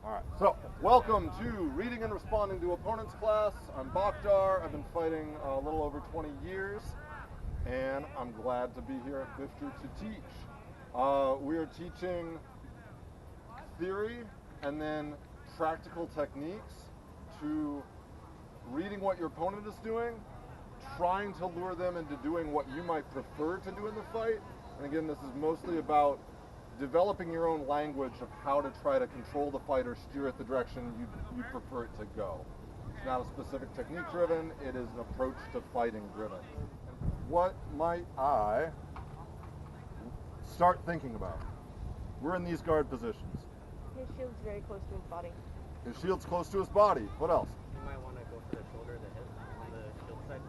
Alright, so welcome to Reading and Responding to Opponents class. I'm Bhakdar. I've been fighting a little over 20 years, and I'm glad to be here at Bifter to teach. We are teaching theory and then practical techniques to reading what your opponent is doing, trying to lure them into doing what you might prefer to do in the fight. And again, this is mostly about developing your own language of how to try to control the fight or steer it the direction you prefer it to go. It's not a specific technique driven, it is an approach to fighting driven. What might I start thinking about? We're in these guard positions. His shield's very close to his body. His shield's close to his body. What else? You might want to go for the shoulder, the hip, on the shield side.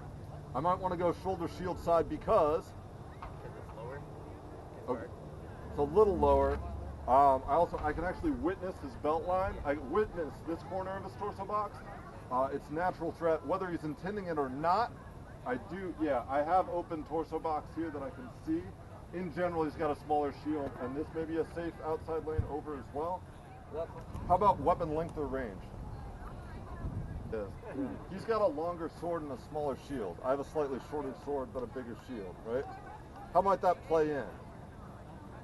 I might want to go shoulder shield side because It's lower. okay. It's a little lower. I can actually witness his belt line. I witness this corner of his torso box. It's natural threat, whether he's intending it or not. I have open torso box here that I can see. In general, he's got a smaller shield, and this may be a safe outside lane over as well. How about weapon length or range? Yes. He's got a longer sword and a smaller shield. I have a slightly shorter sword but a bigger shield, right? How might that play in?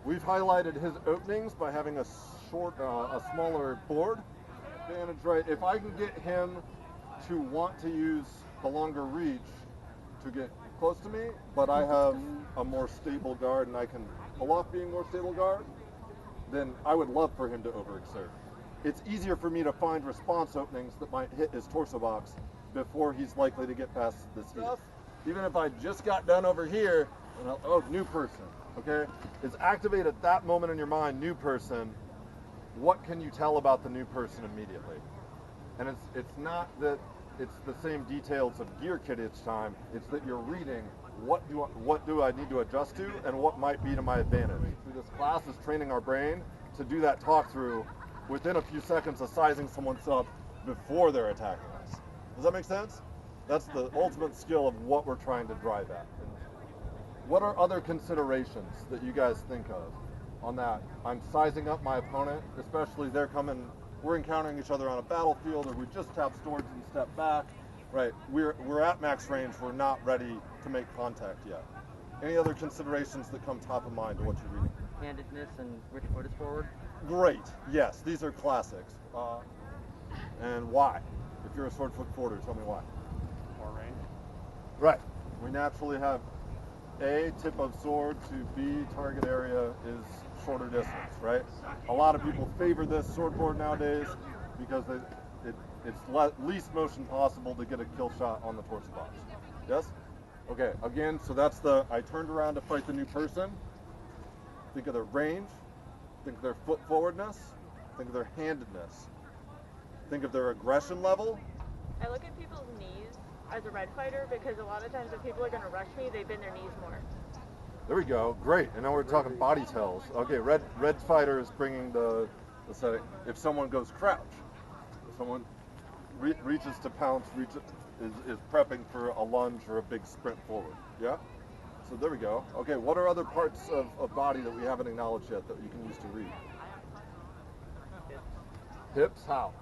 We've highlighted his openings by having a smaller board. Advantage, right? If I can get him to want to use the longer reach to get close to me, but I have a more stable guard and I can pull off being more stable guard, then I would love for him to overexert. It's easier for me to find response openings that might hit his torso box before he's likely to get past this stuff. Even if I just got done over here, and new person, okay? Is activate at that moment in your mind, new person. What can you tell about the new person immediately? And it's not that it's the same details of gear kit each time. It's that you're reading what do I need to adjust to and what might be to my advantage. This class is training our brain to do that talk through within a few seconds of sizing someone up before they're attacking us. Does that make sense? That's the ultimate skill of what we're trying to drive at. What are other considerations that you guys think of on that? I'm sizing up my opponent, especially we're encountering each other on a battlefield, or we just tap swords and step back. Right, we're at max range, we're not ready to make contact yet. Any other considerations that come top of mind to what you're reading? Handedness and which foot is forward. Great, yes, these are classics. And why? If you're a sword foot forwarder, tell me why. More range. Right, we naturally have A, tip of sword, to B, target area is shorter distance, right? A lot of people favor this sword board nowadays because it's least motion possible to get a kill shot on the torso box. Yes? Okay, again, so that's I turned around to fight the new person. Think of their range, think of their foot forwardness, think of their handedness, think of their aggression level. I look at people's knees as a red fighter because a lot of times if people are going to rush me, they bend their knees more. There we go, great. And now we're talking body tells. Okay, red fighter is bringing the setting. If someone goes crouch, if someone reaches to pounce, is prepping for a lunge or a big sprint forward. Yeah? So there we go. Okay, what are other parts of body that we haven't acknowledged yet that you can use to read? Hips, how?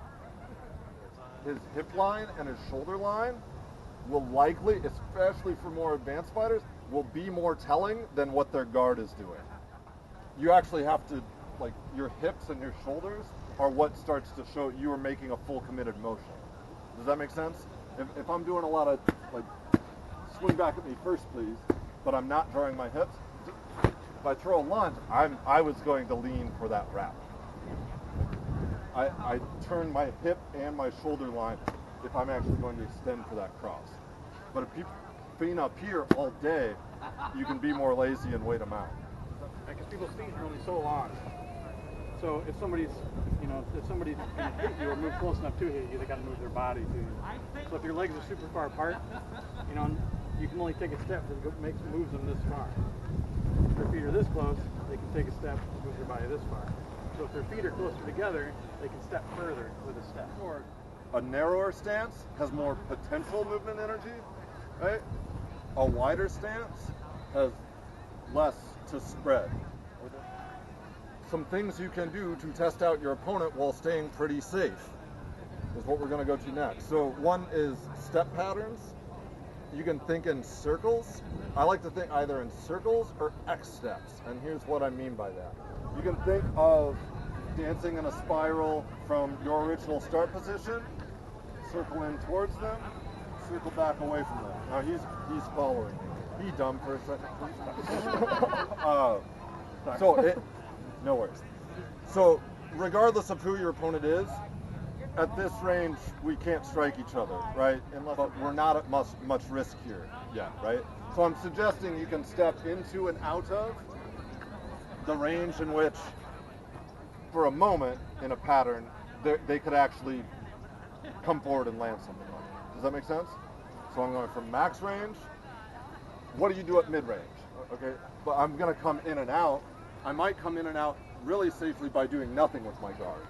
His hip line and his shoulder line will likely, especially for more advanced fighters, will be more telling than what their guard is doing. You actually have to, your hips and your shoulders are what starts to show you are making a full committed motion. Does that make sense? If I'm doing a lot of, swing back at me first, please, but I'm not drawing my hips, if I throw a lunge, I was going to lean for that wrap. I turn my hip and my shoulder line if I'm actually going to extend for that cross. But if people feign up here all day, you can be more lazy and wait them out. Because people's feet are only so long. So if somebody's going to hit you or move close enough to hit you, they got to move their body to you. So if your legs are super far apart, you can only take a step that moves them this far. If their feet are this close, they can take a step and move their body this far. So if their feet are closer together, they can step further with a step. Or a narrower stance has more potential movement energy, right? A wider stance has less to spread. some things you can do to test out your opponent while staying pretty safe is what we're going to go to next. So one is step patterns. You can think in circles. I like to think either in circles or X steps, and here's what I mean by that. You can think of dancing in a spiral from your original start position, circle in towards them, circle back away from them. Now he's following me. Be dumb for a second, please. No worries. So regardless of who your opponent is, at this range we can't strike each other, right? But we're not at much risk here yet, right? So I'm suggesting you can step into and out of the range in which, for a moment in a pattern, they could actually come forward and land something on you. Does that make sense? So I'm going from max range. What do you do at mid range? Okay, but I'm going to come in and out. I might come in and out really safely by doing nothing with my guard.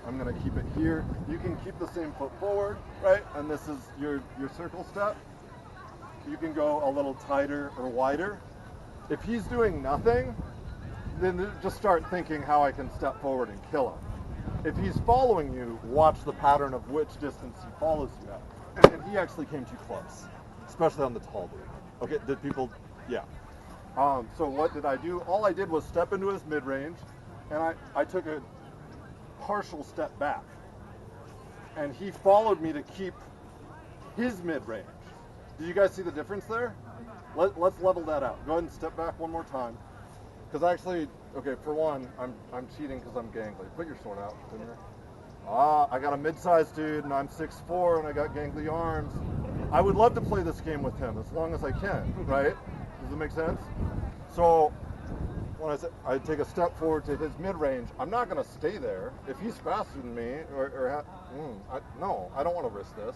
I'm going to keep it here. You can keep the same foot forward, right? And this is your circle step. You can go a little tighter or wider. If he's doing nothing, then just start thinking how I can step forward and kill him. If he's following you, watch the pattern of which distance he follows you at. And he actually came too close, especially on the tall dude. Okay, did people, yeah. So what did I do? All I did was step into his mid-range, and I took a partial step back. And he followed me to keep his mid-range. Do you guys see the difference there? Let's level that out. Go ahead and step back one more time. Because actually, okay, for one, I'm cheating because I'm gangly. Put your sword out, didn't you? I got a mid-sized dude, and I'm 6'4", and I got gangly arms. I would love to play this game with him as long as I can, right? Does it make sense? So when I take a step forward to his mid-range, I'm not going to stay there. If he's faster than me, no, I don't want to risk this.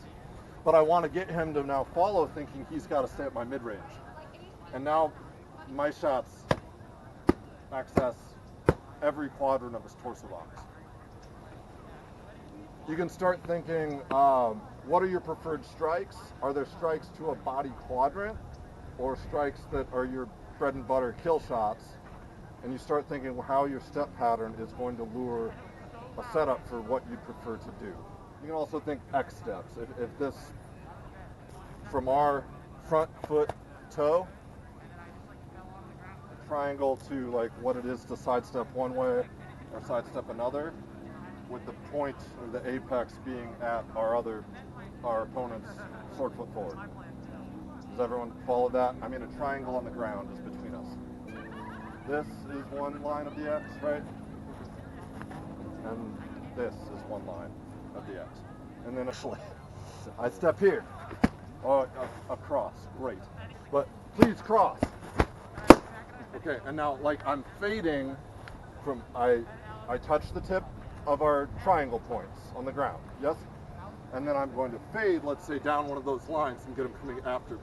But I want to get him to now follow, thinking he's got to stay at my mid-range. And now my shots access every quadrant of his torso box. You can start thinking, what are your preferred strikes? Are there strikes to a body quadrant, or strikes that are your bread and butter kill shots? And you start thinking how your step pattern is going to lure a setup for what you'd prefer to do. You can also think X steps. If this, from our front foot toe, triangle to like what it is to sidestep one way or sidestep another, with the point or the apex being at our opponent's sword foot forward. Does everyone follow that? I mean, a triangle on the ground is between us. This is one line of the X, right? And this is one line of the X. And then I step here. Oh, across. Great. But please cross. Okay, and now like I'm fading from, I touch the tip of our triangle points on the ground, yes? And then I'm going to fade, let's say, down one of those lines and get him coming after me.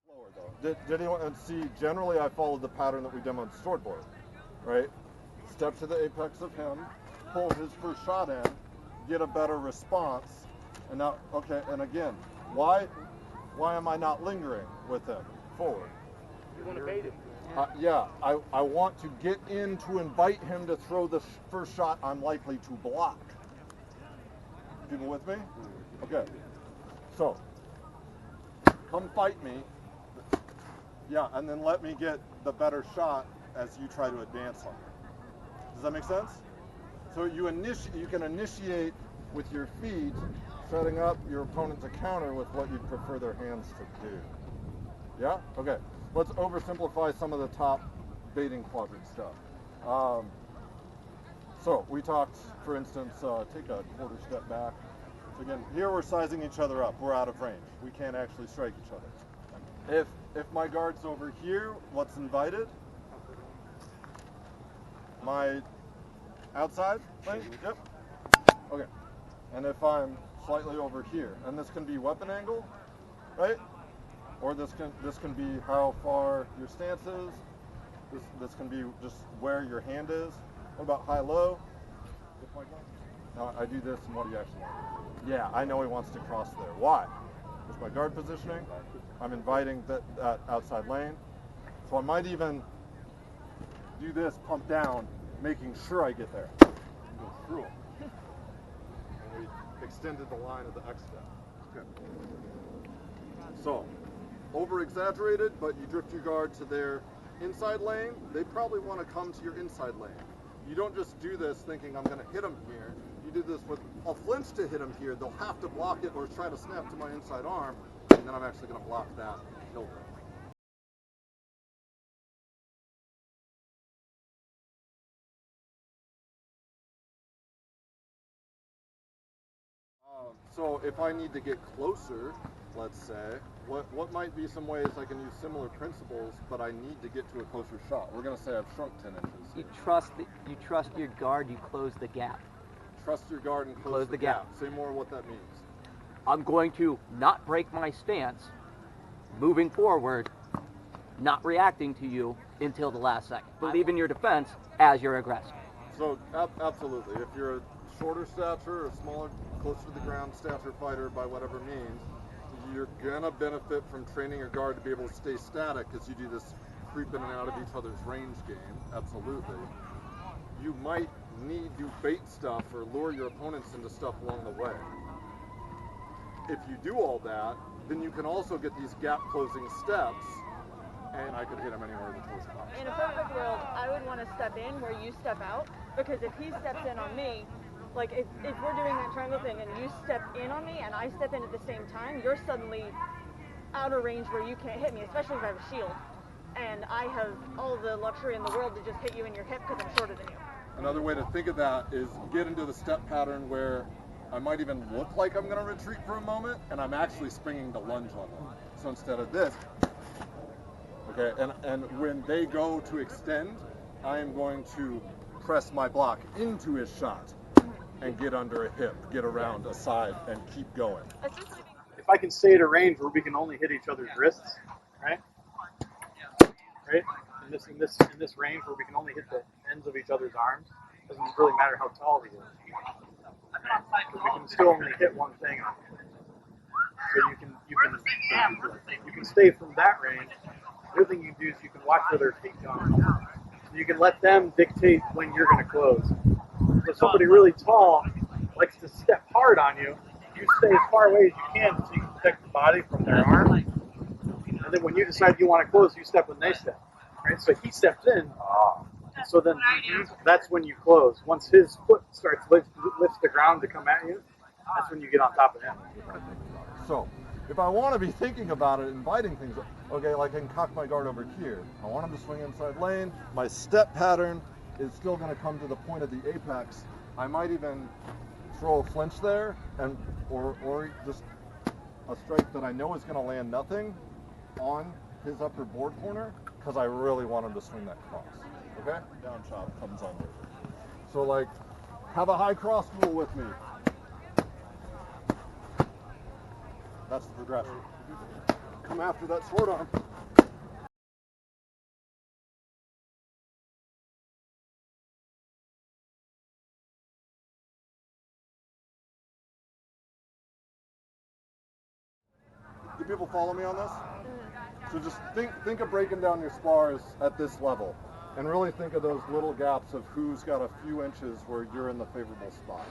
Lower though. Did anyone see, generally I followed the pattern that we demoed on sword board, right? Step to the apex of him, pull his first shot in, get a better response, and now, okay, and again, why am I not lingering with him forward? You want to bait him. Yeah, I want to get in to invite him to throw the first shot I'm likely to block. People with me? Okay. So, come fight me. Yeah, and then let me get the better shot as you try to advance on me. Does that make sense? So you can initiate with your feet, setting up your opponent to counter with what you'd prefer their hands to do. Yeah? Okay. Let's oversimplify some of the top baiting quadrant stuff. So we talked, for instance, take a quarter step back. So again, here we're sizing each other up. We're out of range. We can't actually strike each other. If my guard's over here, what's invited? My outside lane? Yep. Okay. And if I'm slightly over here, and this can be weapon angle, right? Or this can be how far your stance is. This can be just where your hand is. What about high-low? with my guard. I do this, and what do you actually want to do? Yeah, I know he wants to cross there. Why? With my guard positioning, I'm inviting that outside lane. So I might even do this, pump down, making sure I get there. And go through him. And we extended the line of the X step. Okay. So, over-exaggerated, but you drift your guard to their inside lane. They probably want to come to your inside lane. You don't just do this thinking I'm going to hit them here. You do this with a flinch to hit them here. They'll have to block it or try to snap to my inside arm, and then I'm actually going to block that and kill them. So if I need to get closer, let's say, what might be some ways I can use similar principles, but I need to get to a closer shot? We're going to say I've shrunk 10 inches. You trust your guard, you close the gap. Trust your guard and close the gap. Say more what that means. I'm going to not break my stance, moving forward, not reacting to you until the last second. Believe in your defense as your aggressor. So, absolutely. If you're a shorter stature or smaller, closer to the ground stature fighter by whatever means, you're going to benefit from training your guard to be able to stay static as you do this creep in and out of each other's range game. Absolutely. You might need to bait stuff or lure your opponents into stuff along the way. If you do all that, then you can also get these gap closing steps, and I could hit him anywhere in the torso box. In a perfect world, I would want to step in where you step out, because if he steps in on me, like if we're doing that triangle thing and you step in on me and I step in at the same time, you're suddenly out of range where you can't hit me, especially if I have a shield. And I have all the luxury in the world to just hit you in your hip because I'm shorter than you. Another way to think of that is get into the step pattern where I might even look like I'm going to retreat for a moment, and I'm actually springing to lunge on them. So instead of this, okay, and when they go to extend, I am going to press my block into his shot and get under a hip, get around a side, and keep going. If I can stay at a range where we can only hit each other's wrists, right? Right? In this range where we can only hit the ends of each other's arms, doesn't really matter how tall he is. Because we can still only hit one thing on him. So you can stay from that range. The other thing you can do is you can watch where their feet go. So you can let them dictate when you're going to close. So if somebody really tall likes to step hard on you, you stay as far away as you can so you can protect the body from their arm. And then when you decide you want to close, you step when they step. Right? So he steps in. And so then that's when you close. Once his foot starts lifts the ground to come at you, that's when you get on top of him. So, if I want to be thinking about it, inviting things, okay, like I can cock my guard over here. I want him to swing inside lane. My step pattern is still going to come to the point of the apex. I might even throw a flinch there, and or just a strike that I know is going to land nothing on his upper board corner, because I really want him to swing that cross. Okay? Down chop comes under. So like, have a high cross rule with me. That's the progression. Come after that short arm. Do people follow me on this? So just think of breaking down your spars at this level, and really think of those little gaps of who's got a few inches where you're in the favorable spot.